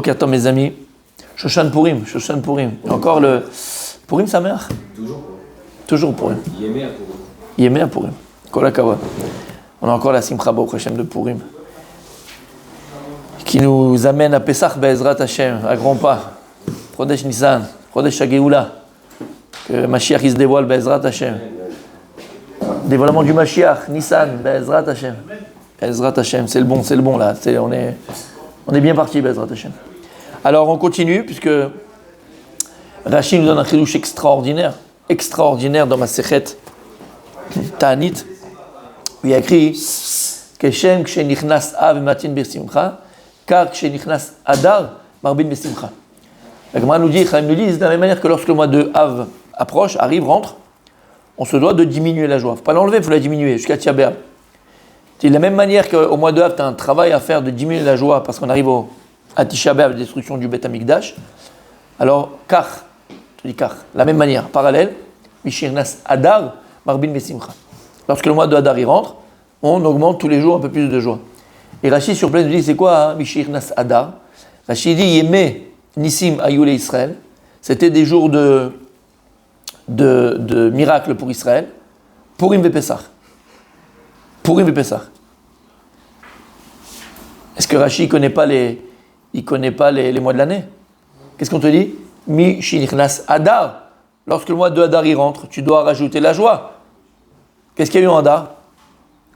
Bokertov mes amis. Shoshan Purim. Encore le Purim sa mère. Toujours Purim. Yémé à Purim. Kol HaKavod. On a encore la Simcha Baruch Hashem de Purim, qui nous amène à Pesach Be'ezrat Hashem, à grands pas. Chodesh Nissan, Chodesh HaGeoula, que Mashiach il se dévoile Be'ezrat Hashem. Dévoilement du Mashiach, Nissan, Be'ezrat Hashem. Be'ezrat Hashem, c'est le bon là. On est bien parti, Be'ezrat Hashem. Alors on continue, puisque Rashi nous donne un chidouche extraordinaire dans ma Sechet Ta'anit. Il y a écrit Keshem Kshenichnas Av Matin Besimcha, car Kshenichnas Adar Marbin Besimcha. La Gemara nous dit, de la même manière que lorsque le mois de Av approche, arrive, rentre, on se doit de diminuer la joie. Il ne faut pas l'enlever, il faut la diminuer jusqu'à Tisha B'Av. De la même manière qu'au mois de Av, tu as un travail à faire de diminuer la joie parce qu'on arrive à Tisha B'Av, la destruction du Beth Amikdash. Alors, la même manière, parallèle, Mishirnas Adar Marbin Besimcha. Lorsque le mois de Hadar y rentre, on augmente tous les jours un peu plus de joie. Et Rashi sur place nous dit, c'est quoi Mishirnas Hadar? Rashi dit, Yemé Nissim Ayoule Israël. C'était des jours de miracles pour Israël. Purim et Pesach. Est-ce que Rashi ne connaît pas les mois de l'année? Qu'est-ce qu'on te dit? Mishirnas Hadar. Lorsque le mois de Hadar y rentre, tu dois rajouter la joie. Qu'est-ce qu'il y a eu en Hadar?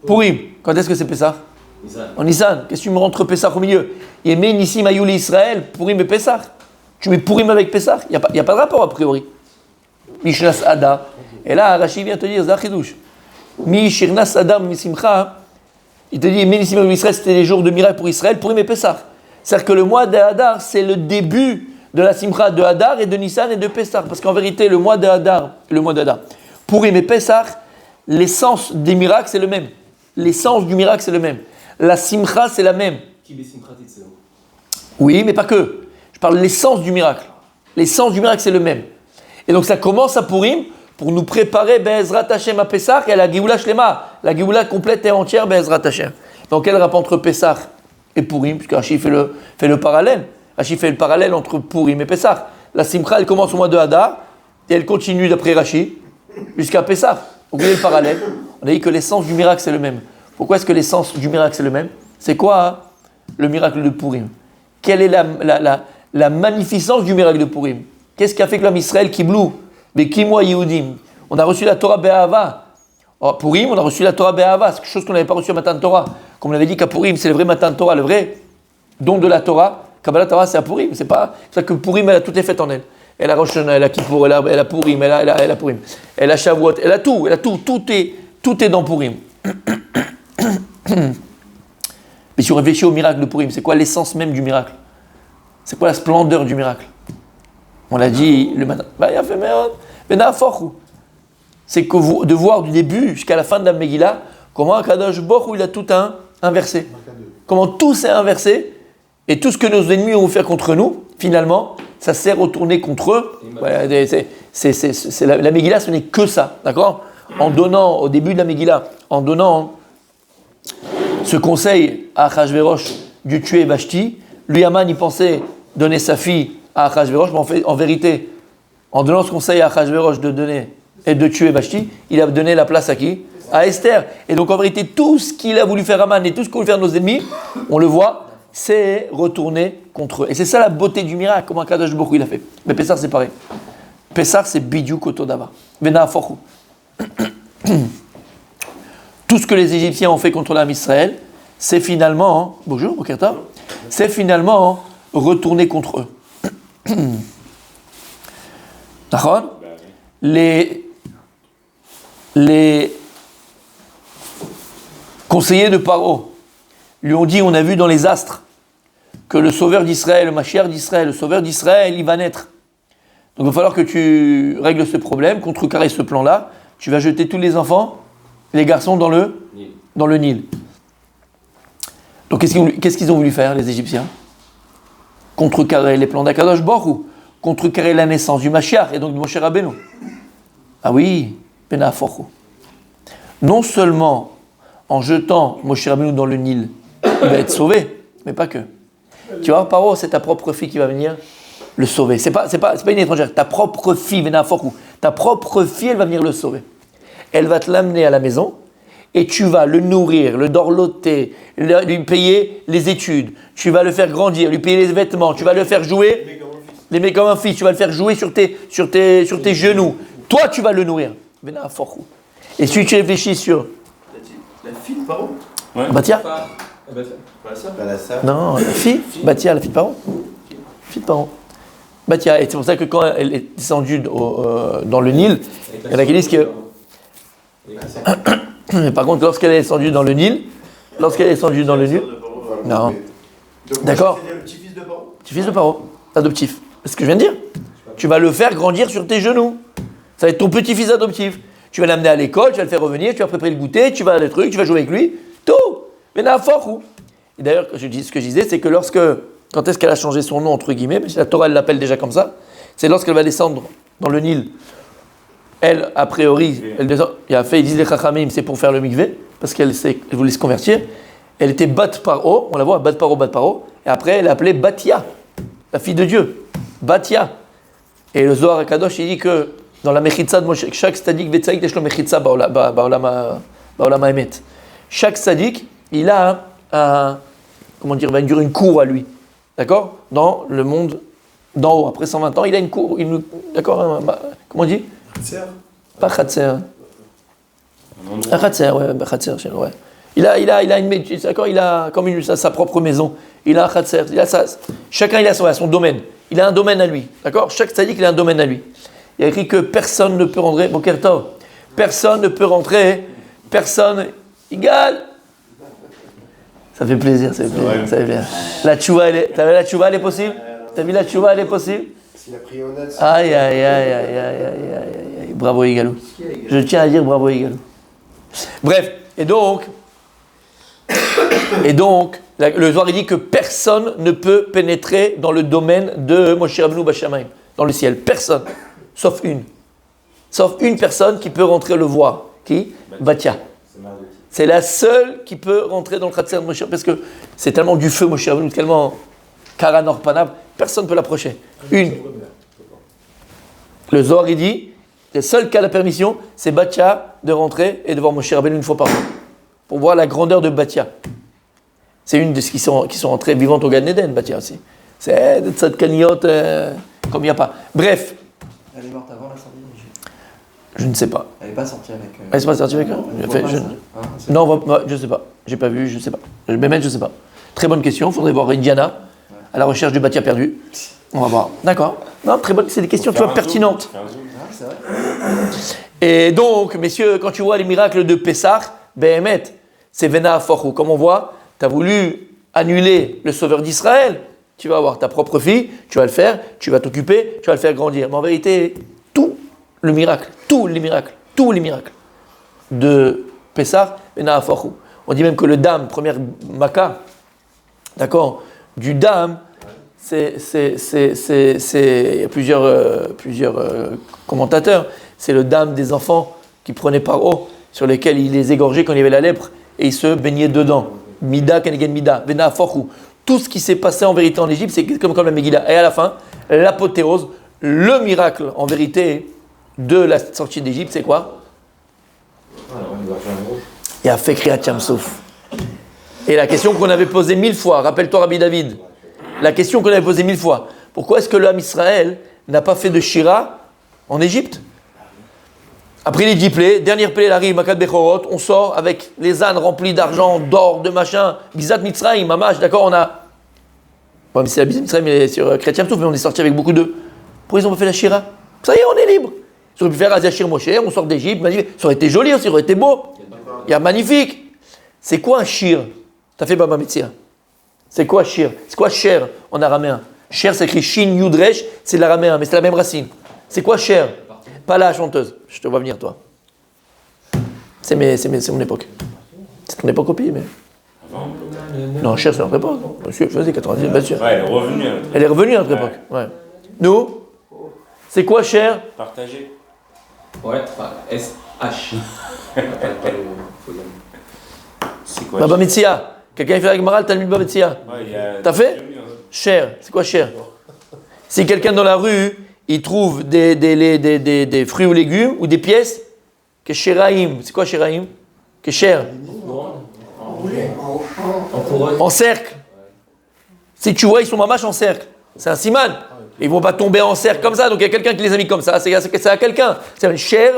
Purim. Quand est-ce que c'est Pessah? En Nissan. Qu'est-ce que tu me rentres Pessah au milieu? Yémé Nissim Ayouli Israël, Purim et Pessah. Tu mets Purim avec Pessah? Il n'y a pas de rapport a priori. Mishnas Hadar. Et là, Rashi vient te dire, Zachidouche. Mishirnas Hadar Misimcha. Il te dit, Yémé Nissim Ayouli Israël, c'était les jours de miracle pour Israël, Purim et Pessah. C'est-à-dire que le mois de Hadar, c'est le début de la Simcha de Hadar et de Nissan et de Pessah. Parce qu'en vérité, le mois de Hadar, Purim et Pessah, l'essence des miracles, c'est le même. L'essence du miracle, c'est le même. La simcha, c'est la même. Oui, mais pas que. Je parle de l'essence du miracle. L'essence du miracle, c'est le même. Et donc, ça commence à Purim pour nous préparer Be'ezrat Hashem à Pessah et à la Géoula Shlema. La Géoula complète et entière Be'ezrat Hashem. Donc, quel rapport entre Pessah et Purim? Puisque Rashi fait le parallèle. Rashi fait le parallèle entre Purim et Pessah. La simcha, elle commence au mois de Hadar et elle continue, d'après Rashi, jusqu'à Pessah. Vous voyez le parallèle? On a dit que l'essence du miracle, c'est le même. Pourquoi est-ce que l'essence du miracle, c'est le même? C'est quoi le miracle de Purim? Quelle est la magnificence du miracle de Purim? Qu'est-ce qui a fait que l'homme Israël kiblou? Bekimwa Yehudim. On a reçu la Torah Be'ahava. Purim, on a reçu la Torah Be'ahava. C'est quelque chose qu'on n'avait pas reçu à Matan Torah. Comme on avait dit qu'à Purim, c'est le vrai Matan Torah, le vrai don de la Torah. Kabbalah Torah, c'est à Purim. C'est pas ça que Purim, elle a toutes les fêtes en elle. Elle a Rosh Hashanah, elle a Kippour, elle a Purim, elle a Purim, elle a Shavuot, elle a tout, tout est dans Purim. Mais si on réfléchit au miracle de Purim, c'est quoi l'essence même du miracle? C'est quoi la splendeur du miracle? On l'a dit le matin. C'est que de voir du début jusqu'à la fin de la Megillah, comment Akadosh Baruch Hu, il a tout inversé. Comment tout s'est inversé, et tout ce que nos ennemis ont fait contre nous, finalement, ça s'est retourné contre eux. Ouais, la Megillah, ce n'est que ça, d'accord? En donnant, au début de la Megillah, en donnant ce conseil à Achashverosh de tuer Vashti, lui, Haman, il pensait donner sa fille à Achashverosh, mais en vérité, en donnant ce conseil à Achashverosh de tuer Vashti, il a donné la place à qui? À Esther. Et donc, en vérité, tout ce qu'il a voulu faire Haman et tout ce qu'ont voulu faire nos ennemis, on le voit, c'est retourné contre eux. Et c'est ça la beauté du miracle, comment Kadosh Baruch Hu il a fait. Mais Pessah, c'est pareil. Pessah, c'est Bidiouk Otodava. Vena Forchu. Tout ce que les Égyptiens ont fait contre l'âme Israël, c'est finalement, bonjour, Bokerta, c'est finalement retourné contre eux. D'accord? Les conseillers de Paro lui ont dit, on a vu dans les astres que le sauveur d'Israël, le Mashiach d'Israël, le sauveur d'Israël, il va naître. Donc il va falloir que tu règles ce problème, contrecarrer ce plan-là. Tu vas jeter tous les enfants, les garçons, dans le Nil. Donc qu'est-ce qu'ils ont voulu faire, les Égyptiens? Contrecarrer les plans d'Akadosh Baruch Hu, contrecarrer la naissance du Mashiach et donc de Moshe Rabbeinu. Ah oui, Bena Forchu. Non seulement en jetant Moshe Rabbeinu dans le Nil, il va être sauvé, mais pas que. Tu vois, Paro, c'est ta propre fille qui va venir le sauver. C'est pas une étrangère. Ta propre fille, ta propre fille, elle va venir le sauver. Elle va te l'amener à la maison et tu vas le nourrir, le dorloter, lui payer les études. Tu vas le faire grandir, lui payer les vêtements. Tu vas le faire jouer, l'aimer comme un fils. Tu vas le faire jouer sur tes genoux. Toi, tu vas le nourrir. Et si tu réfléchis sur... La fille de Paro? Batia? Pas la sœur. Non, la fille. Batia, la fille de Paro. Fille de Paro. Batia, et c'est pour ça que quand elle est descendue dans le Nil, il y en a qui disent que... Par contre, lorsqu'elle est descendue dans le Nil, non. D'accord. C'était le petit-fils de Paro? Petit-fils de Paro, adoptif. C'est ce que je viens de dire. Tu vas le faire grandir sur tes genoux. Ça va être ton petit-fils adoptif. Tu vas l'amener à l'école, tu vas le faire revenir, tu vas préparer le goûter, tu vas le truc, tu vas jouer avec lui. Tout. Mais là, fort. Et d'ailleurs, ce que je disais, c'est que quand est-ce qu'elle a changé son nom, entre guillemets, parce que la Torah, elle l'appelle déjà comme ça, c'est lorsqu'elle va descendre dans le Nil. Elle, a priori, elle descend, ils disent les Chachamim, c'est pour faire le mikvé, parce qu'elle voulait se convertir. Elle était Bat Paro, on la voit, Bat Paro, et après, elle est appelée Batia, la fille de Dieu. Batia. Et le Zohar HaKadosh, il dit que dans la Mechitza de Moshe, chaque sadique Vetzaïk Teshlo Mechitza Ba'olam HaEmet. Chaque sadique, il a une cour à lui. D'accord? Dans le monde d'en haut. Après 120 ans, il a une cour. D'accord? Comment on dit? Khatser. Pas Khatser. Un Khatser, ouais. Khatser, ouais. Il a une maison, d'accord? Il a comme sa propre maison. Il a un Khatser. Chacun, il a son domaine. Il a un domaine à lui. D'accord? Chaque sadique, il a un domaine à lui. Il y a écrit que personne ne peut rentrer. Bon, Kertov. Personne ne peut rentrer. Personne égale. Ça fait plaisir, ça fait plaisir. La tchouva, t'as vu la tchouva, elle est possible? T'as vu la tchouva, elle est possible? S'il a pris honnête. Aïe. Bravo, Igalou. Je tiens à dire bravo, Igalou. Bref, et donc, le Zohar dit que personne ne peut pénétrer dans le domaine de Moshe Rabbeinu Bashamayim, dans le ciel. Personne. Sauf une personne qui peut rentrer le voir. Qui? Batia. C'est la seule qui peut rentrer dans le Khatser de Moshe, parce que c'est tellement du feu, Moshe Rabbeinu, tellement Karanor Panav, personne ne peut l'approcher. Une. Le Zohar, il dit, le seul cas de permission, c'est Batia de rentrer et de voir Moshe Rabbeinu une fois par an, pour voir la grandeur de Batia. C'est une de ceux qui sont rentrés vivantes au Gan Eden, Batia aussi. C'est de cette cagnotte comme il n'y a pas. Bref. Elle est morte avant la sortie d'Égypte. Je ne sais pas. Elle n'est pas sortie avec eux. Elle n'est pas sortie avec eux? Non, je ne sais pas. J'ai pas vu, je ne sais pas. Je ne sais pas. Très bonne question. Il faudrait voir Indiana à la recherche du Batia perdu. On va voir. D'accord. Non, très bonne. C'est des questions, tu vois, pertinentes. C'est vrai. Et donc, messieurs, quand tu vois les miracles de Pessah, Behemet, c'est Vena Forou. Comme on voit, tu as voulu annuler le sauveur d'Israël. Tu vas avoir ta propre fille, tu vas le faire, tu vas t'occuper, tu vas le faire grandir. Mais en vérité, tous les miracles de Pessah, Vena Forou. On dit même que le dam, première Maca, d'accord, du dam, il y a plusieurs commentateurs, c'est le dam des enfants qui prenaient par eau, sur lesquels il les égorgeait quand il y avait la lèpre, et ils se baignaient dedans. Mida, Kenegen Mida, Vena Forou. Tout ce qui s'est passé en vérité en Égypte, c'est comme la Megillah. Et à la fin, l'apothéose, le miracle en vérité de la sortie d'Égypte, c'est quoi? Il y a fait Kriyat Yam-Souf. Et la question qu'on avait posée 1000 fois, rappelle-toi Rabbi David, la question qu'on avait posée 1000 fois, pourquoi est-ce que l'homme Israël n'a pas fait de Shira en Égypte? Après les 10 plaies, dernière plaie, elle arrive, Makat Bechorot, on sort avec les ânes remplis d'argent, d'or, de machin, Bizat Mitzrayim, Mamash, d'accord, on a... Bon, mais c'est la Bizat Mitzrayim, mais sur Chrétien tout, mais on est sorti avec beaucoup de... Pourquoi ils ont pas fait la Shira? Ça y est, on est libre. Ils auraient pu faire Azashir Moshe, on sort d'Égypte, ça aurait été joli aussi, ça aurait été beau. Il y a magnifique. C'est quoi un shir? T'as fait Baba Metzia. C'est quoi shir? C'est quoi cher en araméen? Cher, c'est écrit Shin Yudresh, c'est de l'araméen, mais c'est la même racine. C'est quoi cher? Pas la chanteuse. Je te vois venir, toi. C'est mon époque. C'est ton époque au pays, mais... Non, cher, c'est notre époque. Monsieur, je faisais 90, bien sûr. Ouais, elle est revenue. Elle est revenue à notre époque. Ouais. Nous, c'est quoi cher? Partagé. Ouais, SH. C'est quoi? Baba Metzia. Quelqu'un a fait la Gemara, le Talmud Baba Metzia. Ouais, T'as fait? Cher. C'est quoi cher? Si quelqu'un dans la rue, il trouve des fruits ou légumes ou des pièces, que sheraim. C'est quoi sheraim? Que cher. En cercle. Si tu vois, ils sont mamaches en cercle. C'est un siman. Ils vont pas tomber en cercle comme ça. Donc il y a quelqu'un qui les a mis comme ça. C'est à quelqu'un. C'est un cher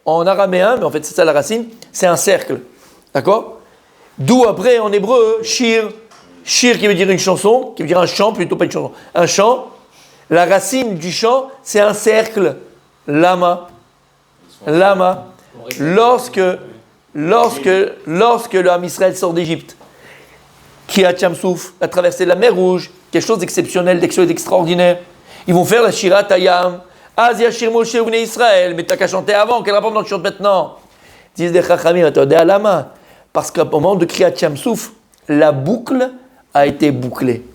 en araméen, mais en fait c'est ça la racine. C'est un cercle. D'accord? D'où après en hébreu, shir. Shir qui veut dire une chanson, qui veut dire un chant, plutôt pas une chanson. Un chant. La racine du chant, c'est un cercle. Lama. Lama. Lorsque le Ham Israël sort d'Égypte, qui a Tchamsouf, a traversé la mer Rouge, quelque chose d'exceptionnel, d'extraordinaire, ils vont faire la Shirat Hayam. Az Yashir Moshe Ubnei Israël, mais t'as qu'à chanter avant, quel rapport dans le chante maintenant? Disent des Chachamim, attendez à la main. Parce qu'au moment de Kriyat Tchamsouf, la boucle a été bouclée.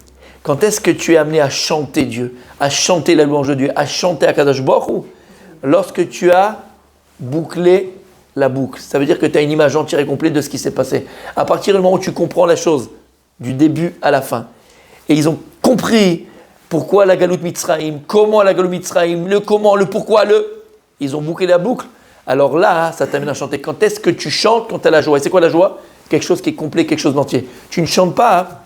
Quand est-ce que tu es amené à chanter Dieu, à chanter la louange de Dieu, à chanter Akadosh Baruch Hu? Lorsque tu as bouclé la boucle. Ça veut dire que tu as une image entière et complète de ce qui s'est passé. À partir du moment où tu comprends la chose, du début à la fin, et ils ont compris pourquoi la Galout Mitzrayim, comment la Galout Mitzrayim, le comment, le pourquoi, ils ont bouclé la boucle. Alors là, ça t'amène à chanter. Quand est-ce que tu chantes quand tu as la joie? Et c'est quoi la joie? Quelque chose qui est complet, quelque chose d'entier. Tu ne chantes pas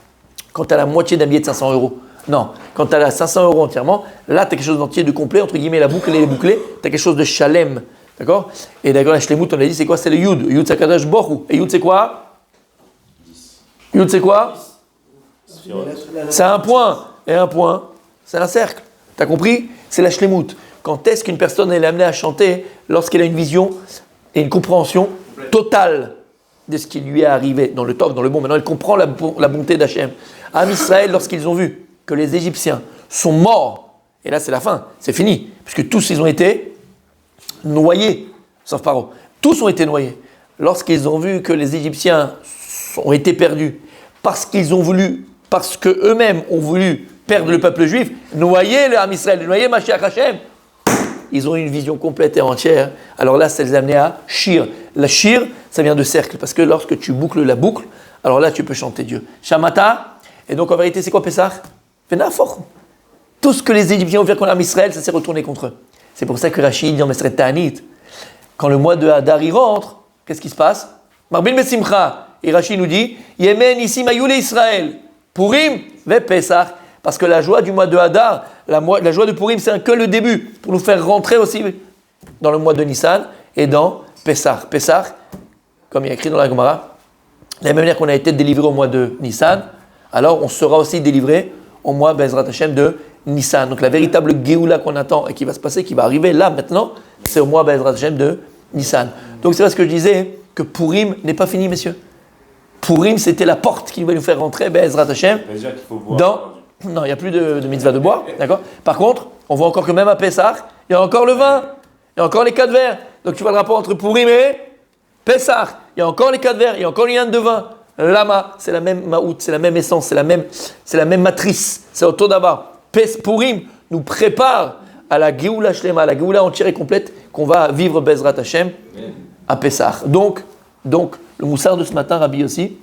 quand tu as la moitié d'un billet de 500 €. Non, quand tu as 500 € entièrement, là tu as quelque chose d'entier, de complet, entre guillemets, la boucle elle est bouclée, tu as quelque chose de shalem. D'accord? Et d'accord, la shlemut, on a dit, c'est quoi? C'est le yud. Yud, c'est Akadosh Baruch Hu. Et yud, c'est quoi? Yud, c'est quoi? C'est un point. Et un point, c'est un cercle. Tu as compris? C'est la shlemut. Quand est-ce qu'une personne est amenée à chanter? Lorsqu'elle a une vision et une compréhension totale de ce qui lui est arrivé dans le tov, dans le bon. Maintenant, elle comprend la bonté d'Hachem. Am Israël, lorsqu'ils ont vu que les Égyptiens sont morts, et là c'est la fin, c'est fini, puisque tous ils ont été noyés, sauf Paro. Tous ont été noyés. Lorsqu'ils ont vu que les Égyptiens ont été perdus, parce que eux-mêmes ont voulu perdre le peuple juif, noyer le Ham Israël, noyer Mashiach Hashem, ils ont eu une vision complète et entière. Alors là, ça les a amenés à shir. La shir, ça vient de cercle, parce que lorsque tu boucles la boucle, alors là tu peux chanter Dieu. Shamata, et donc en vérité c'est quoi Pessah? Fenafor. Tout ce que les Égyptiens ont fait contre Ham Israël, ça s'est retourné contre eux. C'est pour ça que Rachid dit dans Mesret Ta'anit, quand le mois de Hadar y rentre, qu'est-ce qui se passe? Marbin Besimcha. Et Rachid nous dit, Yemen ici Mayoule Israël, Purim ve Pessah. Parce que la joie du mois de Hadar, la joie de Purim, c'est que le début, pour nous faire rentrer aussi dans le mois de Nissan et dans Pessah. Pessah, comme il y a écrit dans la Gemara, de la même manière qu'on a été délivré au mois de Nissan, alors on sera aussi délivré au mois Bezrat Hashem de Nissan. Donc la véritable Géoula qu'on attend et qui va se passer, qui va arriver là maintenant, c'est au mois Bezrat Hashem de Nissan. Donc c'est parce que je disais que Purim n'est pas fini, messieurs. Purim, c'était la porte qui va nous faire rentrer Bezrat Hashem dans... Non, il n'y a plus de mitzvah de boire, d'accord? Par contre, on voit encore que même à Pessah, il y a encore le vin, il y a encore les 4 verres. Donc tu vois le rapport entre Purim et Pessah. Il y a encore les 4 verres, il y a encore l'yan de vin. Lama, c'est la même maout, c'est la même essence, c'est la même matrice, c'est au d'abord. Purim nous prépare à la Géoula Shlema, à la Géoula entière et complète qu'on va vivre Bezrat Hashem à Pessah. Donc, le moussard de ce matin, Rabbi aussi,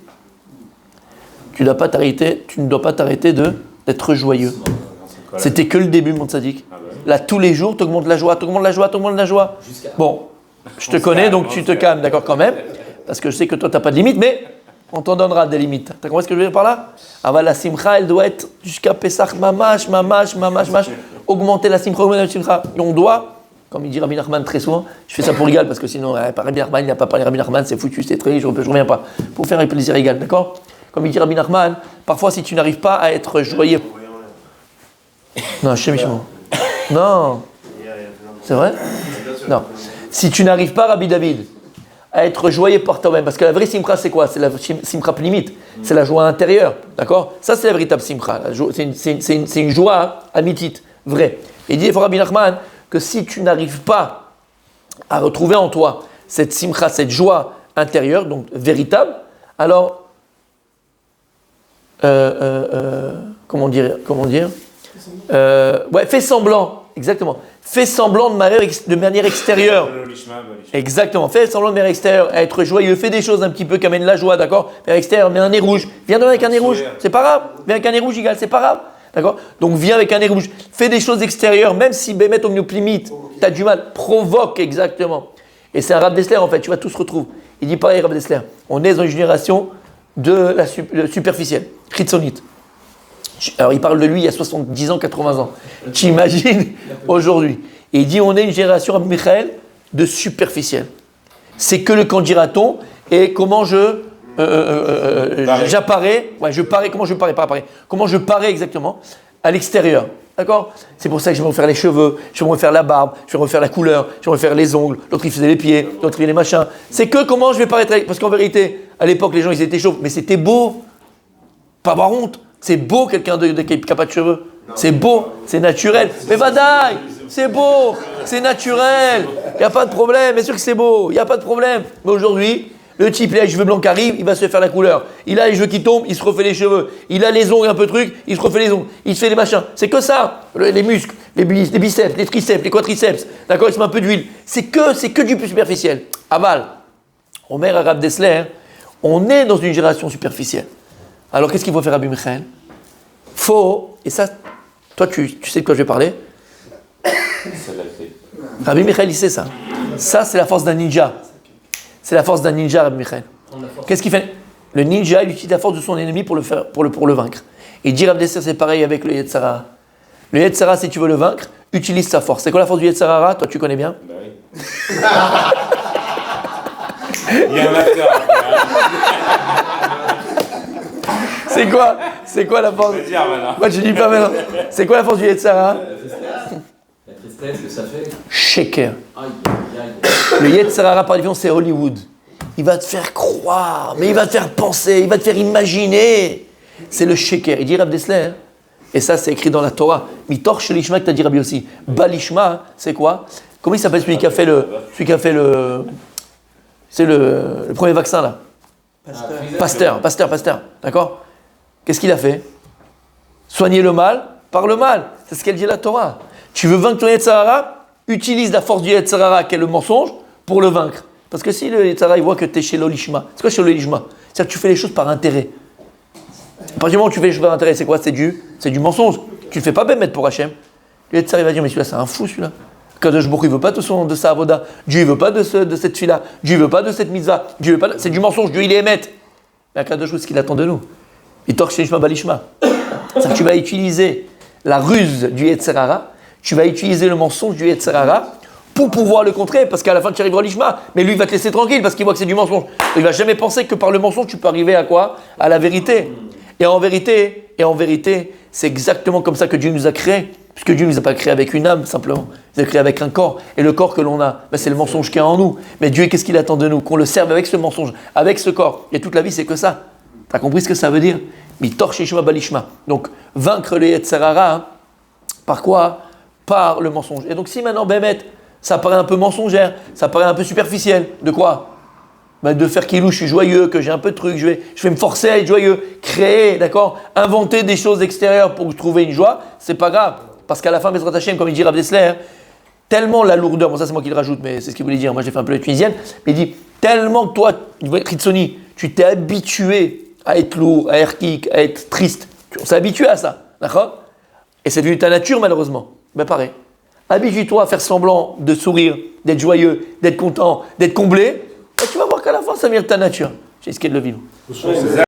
tu ne dois pas t'arrêter d'être joyeux. C'était que le début, mon tzaddik. Là, tous les jours, tu augmentes la joie. Bon, je te connais, donc tu te calmes, d'accord, quand même, parce que je sais que toi, tu n'as pas de limite, mais on t'en donnera des limites. Tu comprends ce que je veux dire par là? Ah bah, la simcha, elle doit être jusqu'à Pessah, mamash, augmenter la simcha, Et on doit, comme il dit Rabbi Nachman très souvent, je fais ça pour égal, parce que sinon, Rabbi Nachman, il n'a pas parlé Rabbi Nachman, c'est foutu, c'est très, je ne reviens pas. Pour faire un plaisir égal, d'accord? Comme il dit Rabbi Nachman, parfois si tu n'arrives pas à être joyeux. Non, je sais Michel. Non. C'est vrai? Non. Si tu n'arrives pas, Rabbi David, à être joyeux par toi-même, parce que la vraie simcha, c'est quoi? C'est la simcha limite, c'est la joie intérieure, d'accord? Ça, c'est la véritable simcha. C'est une joie amitite, vraie. Et il dit, Rabbi Nachman, que si tu n'arrives pas à retrouver en toi cette simcha, cette joie intérieure, donc véritable, alors comment dire fais semblant, exactement. Fais semblant de manière extérieure. Exactement, fais semblant de manière extérieure, à être joyeux, fais des choses un petit peu qui amènent la joie, d'accord? Manière extérieure, mets un nez rouge. Viens donc avec un nez rouge, c'est pas grave. Viens avec un nez rouge, égal, c'est pas grave. D'accord? Donc viens avec un nez rouge. Fais des choses extérieures, même si Bémet au limite, tu as du mal. Provoque exactement. Et c'est un Rav Dessler en fait, tu vois, tout se retrouve. Il dit pareil, Rav Dessler. On est dans une génération de la superficielle, chitzonite. Alors il parle de lui il y a 70 ans, 80 ans. T'imagines aujourd'hui. Et il dit on est une génération, Rabbi Michael, de superficielle. C'est que le candidaton et comment j'apparais, comment je parais, pas apparais, comment je parais exactement à l'extérieur. D'accord? C'est pour ça que je vais refaire les cheveux, je vais refaire la barbe, je vais refaire la couleur, je vais refaire les ongles, l'autre il faisait les pieds, l'autre il faisait les machins. C'est que comment je vais paraître, parce qu'en vérité, à l'époque les gens ils étaient chauves, mais c'était beau, pas avoir honte. C'est beau quelqu'un qui n'a pas de cheveux. C'est beau, c'est naturel. Mais vadaï, c'est beau, c'est naturel. Il n'y a pas de problème, bien sûr que c'est beau, il n'y a pas de problème. Mais aujourd'hui, le type, il a les cheveux blancs qui arrivent, il va se faire la couleur. Il a les cheveux qui tombent, il se refait les cheveux. Il a les ongles un peu trucs, il se refait les ongles. Il se fait les machins. C'est que ça. Les muscles, les biceps, les triceps, les quadriceps. D'accord, il se met un peu d'huile. C'est que du plus superficiel. Aval. Omer Arabe Dessler, on est dans une génération superficielle. Alors qu'est-ce qu'il faut faire Rabbi Michael? Faut, et ça, toi tu sais de quoi je vais parler. Rabbi Michael il sait ça. Ça c'est la force d'un ninja. C'est la force d'un ninja Rabbi Michael. Qu'est-ce qu'il fait? Le ninja il utilise la force de son ennemi pour le vaincre. Et dire Rabbi Dessler c'est pareil avec le Yetzara. Le Yetzara si tu veux le vaincre, utilise sa force. C'est quoi la force du Yetzara? Toi tu connais bien? Bah oui. Il y a un acteur. C'est quoi la force? Je vais dire maintenant. Moi je dis pas maintenant. C'est quoi la force du Yetzara? La tristesse que ça fait. Shaker. Aïe, aïe, aïe. Le Yetzirah par définition c'est Hollywood. Il va te faire croire, mais il va te faire penser, il va te faire imaginer. C'est le Shaker. Il dit Rav Dessler, et ça c'est écrit dans la Torah. Mitor Shelishma que t'as dit Rabbi aussi. Balishma, c'est quoi? Comment il s'appelle celui qui a fait le c'est le premier vaccin là? Pasteur. D'accord? Qu'est-ce qu'il a fait? Soigner le mal par le mal. C'est ce qu'elle dit la Torah. Tu veux vaincre ton Yetzirah? Utilise la force du Yetzirah qui est le mensonge pour le vaincre. Parce que si le Yetzirah il voit que tu es chez l'Olishma, c'est quoi chez l'Olishma? C'est-à-dire que tu fais les choses par intérêt. À partir du moment où tu fais les choses par intérêt, c'est quoi? C'est du mensonge. Tu ne le fais pas bien mettre pour Hachem. Le Yetzirah il va dire mais celui-là c'est un fou celui-là. Kadosh Baruch Hu, il ne veut pas de sa avoda. Dieu ne veut pas de cette fila. Dieu ne veut pas de cette mitzvah. Dieu veut pas c'est du mensonge. Dieu il est émet. Mais à Kadosh Baruch Hu, ce qu'il attend de nous. Il torche Shelishma Balishma. C'est-à-dire que tu vas utiliser la ruse du Yetzirah. Tu vas utiliser le mensonge du Yetzirah pour pouvoir le contrer, parce qu'à la fin tu arriveras à l'Ishma, mais lui il va te laisser tranquille parce qu'il voit que c'est du mensonge. Il va jamais penser que par le mensonge tu peux arriver à quoi? À la vérité. Et en vérité, c'est exactement comme ça que Dieu nous a créés, puisque Dieu ne nous a pas créés avec une âme simplement, il nous a créés avec un corps, et le corps que l'on a, c'est le mensonge qui est en nous. Mais Dieu, qu'est-ce qu'il attend de nous? Qu'on le serve avec ce mensonge, avec ce corps. Et toute la vie c'est que ça. Tu as compris ce que ça veut dire? Mitor Shishma Balishma. Donc vaincre le Yetzirah, par quoi? Par le mensonge. Et donc si maintenant Bémet, ça paraît un peu mensongère, ça paraît un peu superficiel, de quoi? De faire kilou, je suis joyeux, que j'ai un peu de trucs, je vais me forcer à être joyeux, créer, d'accord? Inventer des choses extérieures pour trouver une joie, c'est pas grave. Parce qu'à la fin, Bezrat Hashem, comme il dit Rav Dessler, tellement la lourdeur, bon ça c'est moi qui le rajoute, mais c'est ce qu'il voulait dire, moi j'ai fait un peu la tunisienne, mais il dit, tellement que toi, Ritsoni, tu t'es habitué à être lourd, à être kick, à être triste, on s'est habitué à ça, d'accord? Et c'est devenu ta nature malheureusement. Ben pareil. Habitue-toi à faire semblant de sourire, d'être joyeux, d'être content, d'être comblé. Et tu vas voir qu'à la fin, ça vient de ta nature. J'ai ce qu'est de le vivre.